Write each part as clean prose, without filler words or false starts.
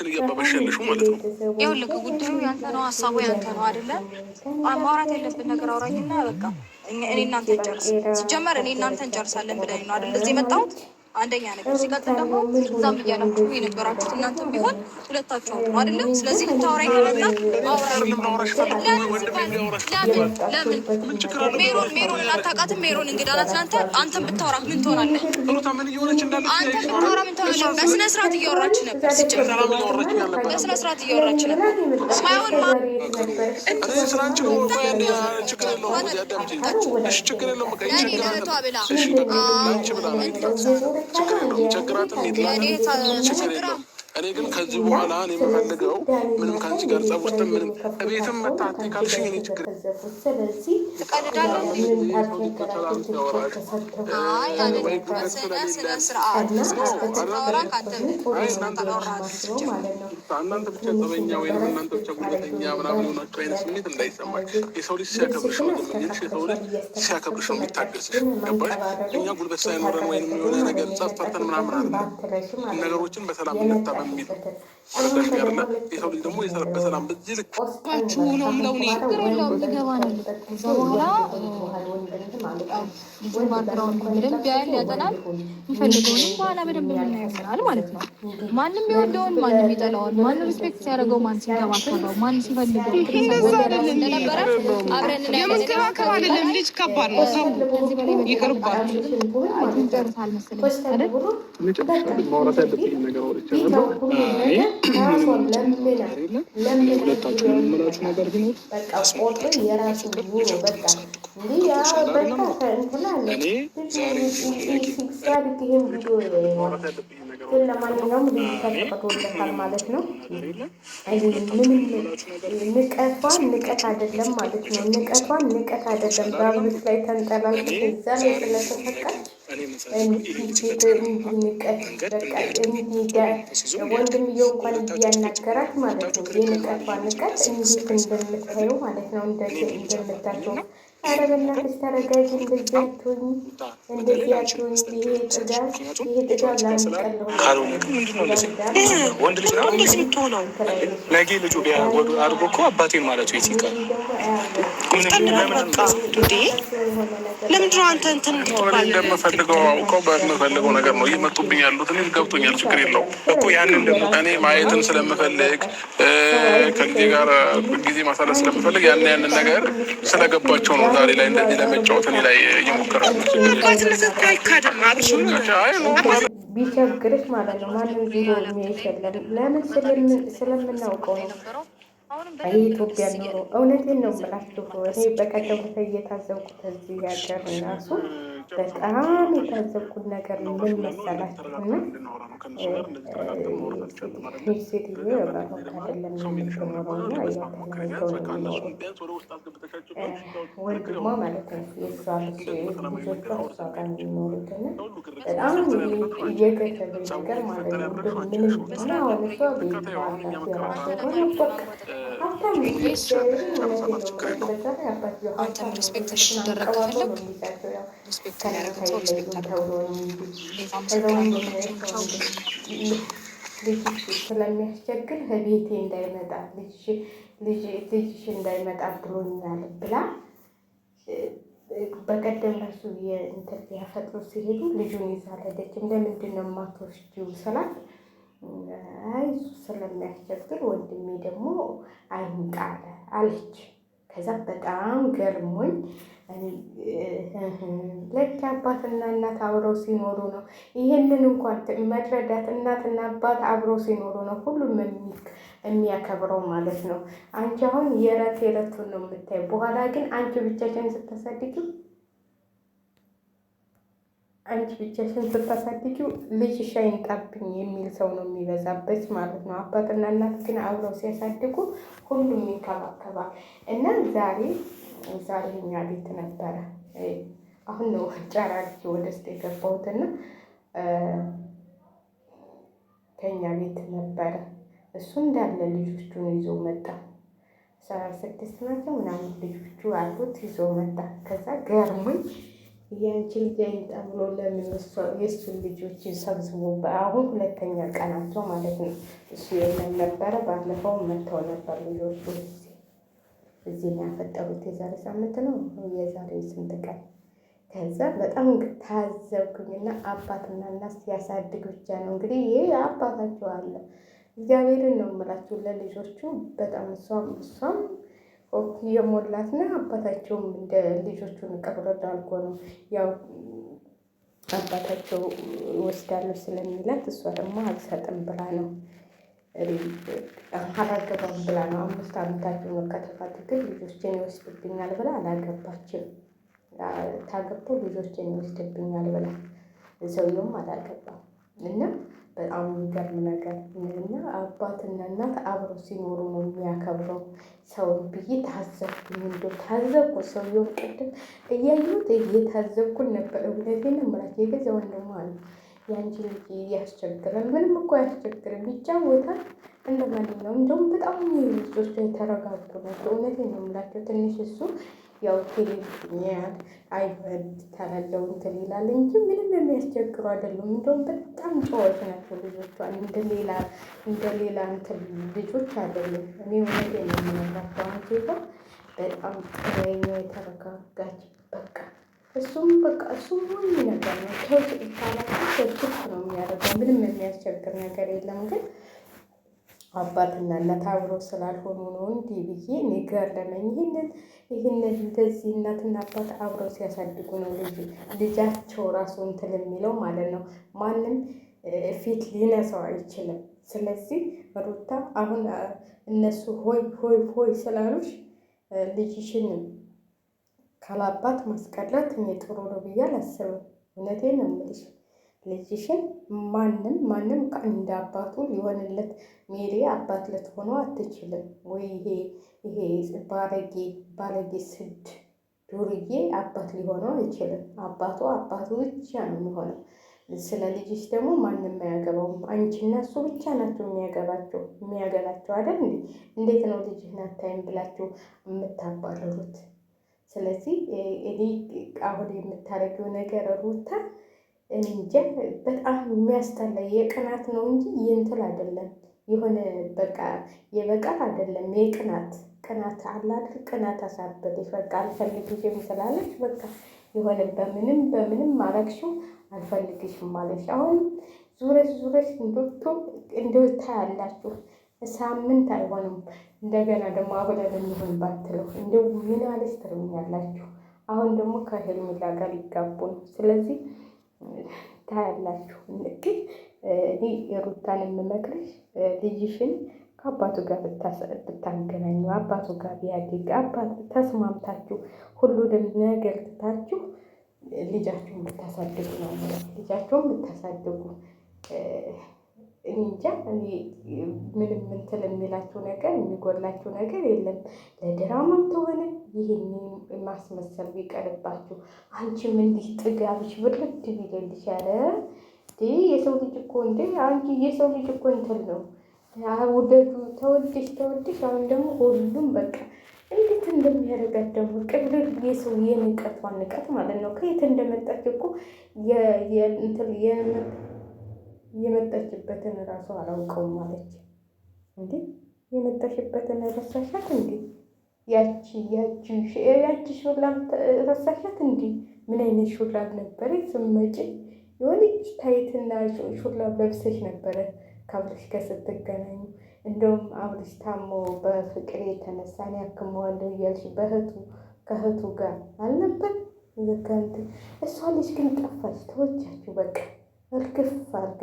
መሀላችን እያባባሸልሹ ማለት ነው። ይኸውልህ ጉዳዩ ያንተ ነው፣ ሀሳቡ ያንተ ነው አይደለ? ማውራት ያለብን ነገር አውራኝና በቃ እኔ እናንተ እንጨርስ። ሲጀመር እኔ እናንተ እንጨርሳለን ብለን ነው አይደል እዚህ የመጣሁት። አንደኛ ነገር ሲቀጥል ደግሞ እዛም እያላችሁ የነበራችሁት እናንተም ቢሆን ሁለታችሁ ነው አይደለ? ስለዚህ ልታወራኝ ከመጣ ሜሮን እናታውቃትም። ሜሮን እንግዳ ናት። አንተም ብታወራ ምን ትሆናለህ? አንተ ብታወራ ምን ትሆናለህ? በስነ ስርዓት እያወራች ነበር። በስነ ስርዓት እያወራች ነበር። ማይሆን እኔ ግን ከዚህ በኋላ እኔ የምፈልገው ምንም ከአንቺ ጋር ጸብ ውስጥ ምንም እቤትም መታቴ ካልሽኝ እኔ ችግር እናንተ ብቻ ጸበኛ ወይም እናንተ ብቻ ጉልበተኛ ምናምን የሆናችሁ አይነት ስሜት እንዳይሰማኝ። የሰው ልጅ ሲያከብርሽ ነው የምንልሽ፣ የሰው ልጅ ሲያከብርሽ ነው የሚታገስሽ። ገባሽ? እኛ ጉልበት ሳይኖረን ወይም የሆነ ነገር ጸብ ፈርተን ምናምን አለ ነገሮችን በሰላም እንታ በሚል አረዳሽ ያለ የሰው ልጅ ደግሞ በሰላም በዚህ ልክ ነው ለውኔ ይገባናል። ከዛ በኋላ ልጁን ባግራውንድ በደንብ ያያል፣ ያጠናል። የሚፈልገውንም በኋላ በደንብ የምናየው ይሆናል ማለት ነው። ማንም የወደውን ማንም ይጠላዋል። ማንም ሪስፔክት ሲያደርገው፣ ማን ሲንከባከበው፣ ማን ሲፈልገው እንደነበረ አብረን የመንከባከብ አይደለም። ልጅ ከባድ ነው። ሰው ይቅርባል። ጨርሳል መሰለኝ አይደል? ማውራት ያለብኝ ነገር ወርቻለሁ። ሁለታችሁ የምላችሁ ነገር ቢኖር እኔ ዛሬ ግን ለማንኛውም ልዩ ተፈቅዶለታል ማለት ነው። ምንም ንቀቷን ንቀት አይደለም ማለት ነው። ንቀቷን ንቀት አይደለም። በአብርሽ ላይ ተንጠላልቶ እዛ ላይ ስለተፈቀድ ወንድምየው እንኳን እያናገራት ማለት ነው። የንቀቷ ንቀት እንዴት እንደምታየው ማለት ነው። እንደምታቸው ኧረ በእናትሽ ተረጋጊ፣ እንደዚህ አትሆኝ፣ እንደዚህ አትሆኝ። ይሄ ጥጋብ ላንቀለው ወንድ ልጅ ነው እንደዚህ የምትሆነው። ነገ ልጁ አድጎ እኮ አባቴን ማለቱ የት ይቀር? ለምንድነው አንተ እንትን እንደምፈልገው አውቀው በምፈልገው ነገር ነው እየመጡብኝ ያሉት። እኔ ገብቶኛል፣ ችግር የለውም እኮ ያንን እኔ ማየትን ስለምፈልግ ከልጄ ጋር ጊዜ ማሳለፍ ስለምፈልግ ያንን ነገር ስለገባቸው ነው ዛሬ ላይ እንደዚህ ለመጫወት እኔ ላይ እየሞከራሉ። ቢቸግርሽ ማለት ነው ማንም ዜሮ የሚያይሸለም ለምን ስለምናውቀው ነው። የኢትዮጵያ ኑሮ እውነቴን ነው የምላችሁ። እኔ በቀደም እየታዘብኩት እዚህ ሀገር ራሱ በጣም የታዘብኩት ነገር ምን መሰላችሁና ሴትዮ የባሮክ አይደለም የምትኖረውና እያተለያይተው ነው የሚኖሩት። ወንድሟ ማለት ነው የእሷ ልጆቿ እሷ ጋር የሚኖሩትና በጣም እየገረመኝ ነገር ማለት ነው ምንም ሆነ አሁን እሷ ቤት ባላት የራሱ ሆነ በቃ አንተም ሪስፔክት እንዲደረግ ከፈለግ ሪስፔክት ያደረገ ሰው ሪስፔክት አድርገው። ልጅሽ ስለሚያስቸግር ከቤቴ እንዳይመጣ ልጅሽ እንዳይመጣ ብሎኛል ብላ በቀደም ራሱ የእንትን ያፈጥሩ ሲሄዱ ልጁን ይዛ ሄደች። እንደምንድን ነው የማትወስጂው ስላት አይ እሱ ስለሚያስቸግር ወንድሜ ደግሞ አይምጣ አለች። ከዛ በጣም ገርሞኝ ለካ አባትና እናት አብረው ሲኖሩ ነው ይሄንን እንኳን መረዳት። እናትና አባት አብረው ሲኖሩ ነው ሁሉም የሚያከብረው ማለት ነው። አንቺ አሁን የረቱን ነው የምታየው። በኋላ ግን አንቺ ብቻሽን ስታሳድጊው ልጅሽ አይንጣብኝ የሚል ሰው ነው የሚበዛበት ማለት ነው። አባትና እናት ግን አብረው ሲያሳድጉ ሁሉም ይንከባከባል። እና ዛሬ እኛ ቤት ነበረ። አሁን ነው ጨራርጌ ወደ ውስጥ የገባሁትና ከኛ ቤት ነበረ። እሱ እንዳለ ልጆቹን ይዞ መጣ። 16 ናቸው ምናምን ልጆቹ አሉት ይዞ መጣ። ከዛ ገርሞኝ ያንቺ ልጅ አይምጣ ብሎ ለምን የእሱን ልጆች ሰብስቦ አሁን ሁለተኛ ቀናቸው ማለት ነው። እሱ የለም ነበረ። ባለፈው መጥተው ነበር ልጆቹ እዚህ ነው ያፈጠሩት። የዛሬ ሳምንት ነው የዛሬ ስንት ቀን። ከዛ በጣም ታዘብኩኝና አባትና እናት ሲያሳድግ ብቻ ነው እንግዲህ ይሄ አባታቸው አለ። እግዚአብሔርን ነው የምላችሁ ለልጆቹ በጣም እሷም የሞላት ነው። አባታቸውም እንደ ልጆቹን ቀብረድ አድርጎ ነው ያው አባታቸው ወስዳለሁ ስለሚላት እሷ ደግሞ አልሰጥም ብላ ነው አላገባም ብላ ነው። 5 ዓመታቸው ነው ከተፋቱ፣ ግን ልጆችን ይወስድብኛል ብላ አላገባችም። ታገብተው ልጆችን ይወስድብኛል ብላ ሰውየውም አላገባም። እና በጣም የሚገርም ነገር እና አባትና እናት አብረው ሲኖሩ ነው የሚያከብረው ሰውን ብዬ ታዘብኩኝ። እንደው ታዘብኩ ሰውየውን ቅድም እያየሁት እየታዘብኩን ነበር። እውነቴን ነው የምላቸው። የገዛ ወንድሟ ነው ያንቺ ልጅ ያስቸግራል። ምንም እኮ አያስቸግርም፣ ይጫወታል እንደማንኛውም። እንደውም በጣም ልጆች የተረጋጉ ናቸው። እውነቴን ነው የምላቸው። ትንሽ እሱ ያው ቴሌቪዥን ያህል አይበድ ተላለው እንትን ይላል እንጂ ምንም የሚያስቸግሩ አይደሉም። እንደውም በጣም ጨዋዎች ናቸው ልጆቿ። እንደሌላ እንትን ልጆች አይደሉም። እኔ እውነቴን ነው የምነግራቸው። አንቺ በጣም ጥሬኛ የተረጋጋች በቃ እሱም ሁሉ ነገር ነው። ተውጭ ካላቸው ተውጭ ነው የሚያደርገው። ምንም የሚያስቸግር ነገር የለም። ግን አባትና እናት አብረው ስላልሆኑ ነው እንዲህ ብዬ ንገረመኝ። ይህንን እንደዚህ እናትና አባት አብረው ሲያሳድጉ ነው ልጃቸው ራሱ እንትን የሚለው ማለት ነው። ማንም ፊት ሊነሳው አይችልም። ስለዚህ ሩታ አሁን እነሱ ሆይ ስላሉሽ ልጅሽንም ካላባት ማስቀረት እኔ ጥሩ ነው ብዬ አላስብም። እውነቴን ነው የምልሽ። ልጅሽን ማንም እንደ አባቱ ሊሆንለት ሜሪ አባት ልትሆነው አትችልም ወይ? ይሄ ባለጌ ስድ ዱርዬ አባት ሊሆነው አይችልም። አባቱ ብቻ ነው የሚሆነው። ስለ ልጅሽ ደግሞ ማንም አያገባውም። አንቺና እሱ ብቻ ናቸው የሚያገባቸው አይደል እንዴ? እንዴት ነው ልጅህን አታይም ብላችሁ የምታባረሩት? ስለዚህ እኔ አሁን የምታደርገው ነገር ሩታ እኔ እንጃ በጣም የሚያስጠላ የቅናት ነው እንጂ ይንትል አይደለም። የሆነ በቃ የበቀል አይደለም፣ ቅናት አለ አይደል? ቅናት አሳበደሽ በቃ አልፈልግሽም ስላለሽ በቃ የሆነ በምንም አረግሽው አልፈልግሽም ማለሽ። አሁን ዙረሽ እንደው ታያላችሁ። ሳምንት አይሆንም እንደገና ደግሞ አብረን እንሆን ባትለው እንደው ምን አለሽ ትሉኛላችሁ። አሁን ደግሞ ከሄርሜላ ጋር ሊጋቡ ነው። ስለዚህ ታያላችሁ። ግን እኔ የሩታን የምመክርሽ ልጅሽን ከአባቱ ጋር ብታገናኙ፣ አባቱ ጋር ቢያድግ፣ ተስማምታችሁ ሁሉንም ነገር ትታችሁ ልጃችሁን ብታሳድጉ ነው። ልጃችሁን ብታሳድጉ እንጃ እኔ ምንም እንትን የሚላችሁ ነገር የሚጎላችሁ ነገር የለም። ለድራማም ተሆነ ይህን ማስመሰል ቢቀርባችሁ፣ አንቺም እንዲህ ጥጋብሽ ብርድ ቢልልሽ ያለ የሰው ልጅ እኮ አንቺ የሰው ልጅ እኮ እንትን ነው። ውደዱ ተወድሽ። አሁን ደግሞ ሁሉም በቃ እንዴት እንደሚያደርጋት ደግሞ ቅብር የሰው የንቀቷን ንቀት ማለት ነው። ከየት እንደመጣች እኮ የመጣችበትን እራሱ አላውቀውም አለች። እንዴ የመጣሽበትን ረሳሻት እንዴ? ያቺ ሹራብ ረሳሻት እንዴ? ምን አይነት ሹራብ ነበረ? ስመጪ የሆነች ታይትና ሹራብ ለብሰሽ ነበረ ከአብርሽ ጋር ስትገናኙ። እንደውም አብርሽ ታሞ በፍቅር የተነሳን ያክመዋለሁ እያልሽ ከእህቱ ጋር አልነበር? እሷ ልጅ ግን ጠፋች። ተወቻችሁ በቃ እርግፍ አድርጋ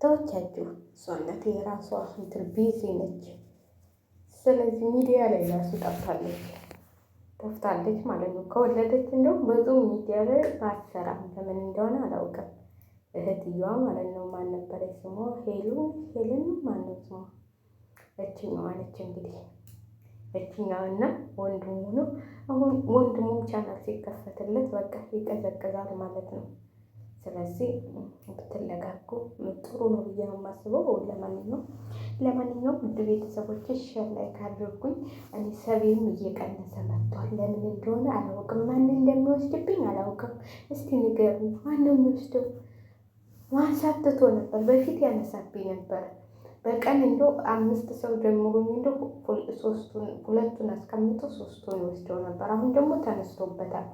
ተወቻችሁ። እሷነት የራሷ እንትን ቢዚ ነች። ስለዚህ ሚዲያ ላይ ራሱ ጠፍታለች ማለት ነው። ከወለደች እንደውም ብዙ ሚዲያ ላይ አትሰራም። ለምን እንደሆነ አላውቅም። እህትየዋ ማለት ነው። ማን ነበረ ስሟ? ሄለን ማነው ስሟ? እችኛዋ ነች እንግዲህ እችኛዋ እና ወንድሙ ነው። አሁን ወንድሙ ቻናል ሲከፈትለት በቃ ይቀዘቅዛል ማለት ነው። ስለዚህ ብትለጋጉ ጥሩ ነው ብዬ ነው የማስበው። ለማንኛውም ውድ ቤተሰቦች ሸር ላይ ካድርጉኝ። እኔ ሰቤም እየቀነሰ መጥቷል። ለምን እንደሆነ አላውቅም። ማን እንደሚወስድብኝ አላውቅም። እስቲ ንገሩኝ፣ ማን ነው የሚወስደው? ማንሳትቶ ነበር በፊት ያነሳብኝ ነበር። በቀን እንደው 5 ሰው ጀምሮኝ እንደው ሁለቱን አስቀምጦ 3ቱን ይወስደው ነበር። አሁን ደግሞ ተነስቶበታል።